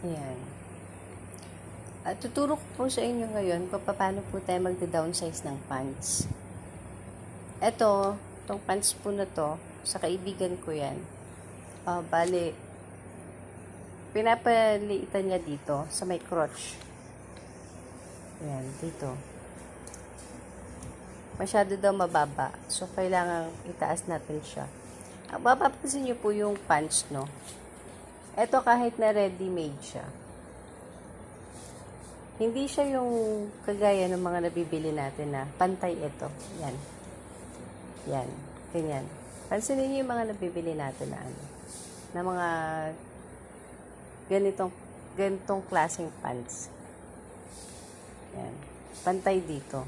Ayan. At tuturo ko po sa inyo ngayon kung paano po tayo magda-downsize ng pants. Ito, itong pants po na to, sa kaibigan ko yan. Bale, pinapaliitan niya dito sa may crotch. Ayan, dito. Masyado daw mababa. So, kailangan itaas natin siya. Mapapansin niyo po yung pants, no? Ito kahit na ready-made siya. Hindi siya yung kagaya ng mga nabibili natin na pantay ito. Yan. Yan. Ganyan. Pansinin niyo yung mga nabibili natin na ano. Na mga ganitong klaseng pants. Yan. Pantay dito.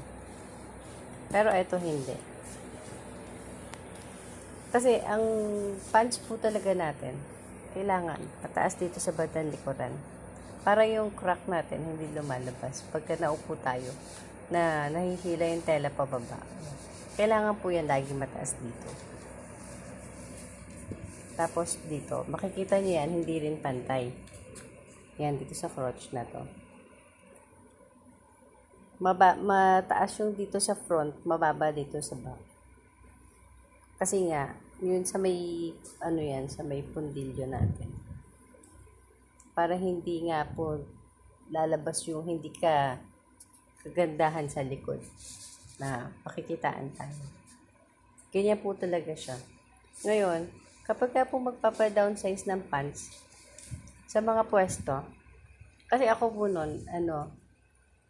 Pero ito hindi. Kasi ang pants po talaga natin, kailangan pataas dito sa bandang likuran. Para yung crack natin hindi lumalabas pagka naupo tayo na nahihila yung tela pababa. Kailangan po yan lagi mataas dito. Tapos dito, makikita niyo yan, hindi rin pantay. Yan, dito sa crotch na to. Mataas yung dito sa front, mababa dito sa back. Kasi nga, yun sa may, sa may pundilyo natin. Para hindi nga po lalabas yung hindi ka kagandahan sa likod na pakikitaan tayo. Ganyan po talaga siya. Ngayon, kapag ka po magpapa-downsize ng pants sa mga pwesto, kasi ako po nun,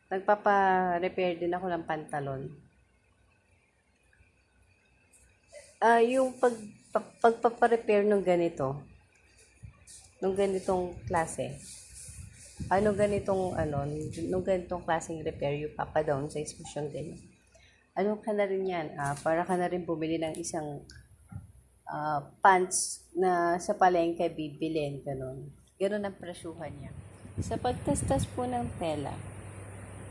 nagpapa-repair din ako ng pantalon. Yung pagpapa-repair ng ganito, nung ganitong klase, nung ganitong klaseng repair, yung papa-downsize mo siyang ganyan. Ano ka na rin yan? Para ka na rin bumili ng isang pants na sa palengke bibilin, ganun. Ganun ang presyuhan niya. Sa pagtastas po ng tela,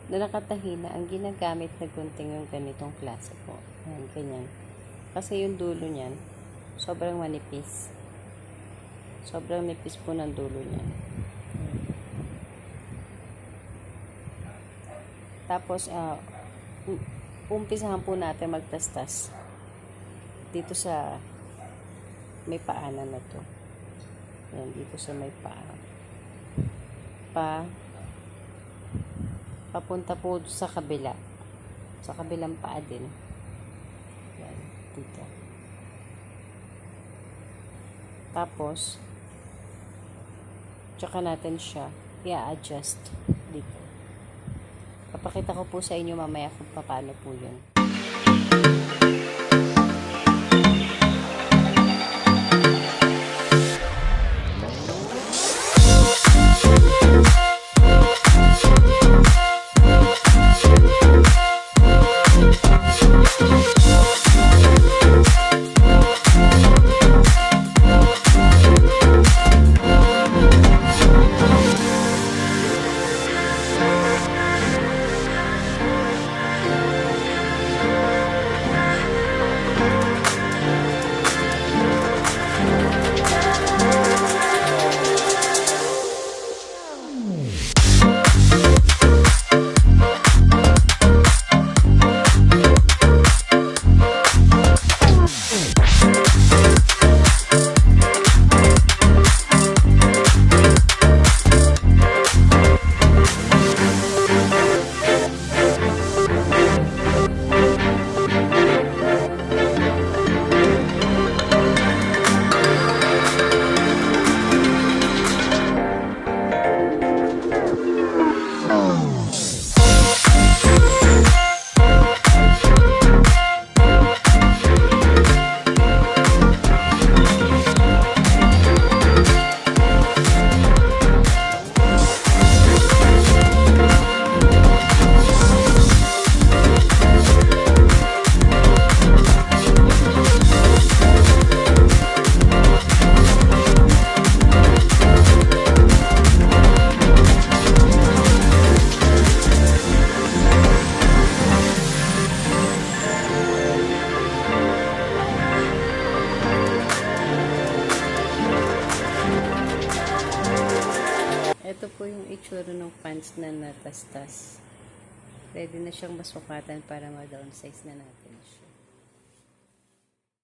na nakatahina, ang ginagamit na gunting yung ganitong klase po. Ayan, ganyan. Kasi yung dulo niyan, sobrang manipis. Sobrang nipis po ng dulo niyan. Tapos, umpisahan po natin magtastas dito sa may paanan na to. Yan, dito sa may paa. Papunta po sa kabila. Sa kabilang paa din. Yan, dito. Tapos, tsaka natin siya i-adjust dito. Papakita ko po sa inyo mamaya kung paano po yun. Ito po yung itsura ng pants na natastas. Ready na siyang masukatan para ma-downsize na natin siya.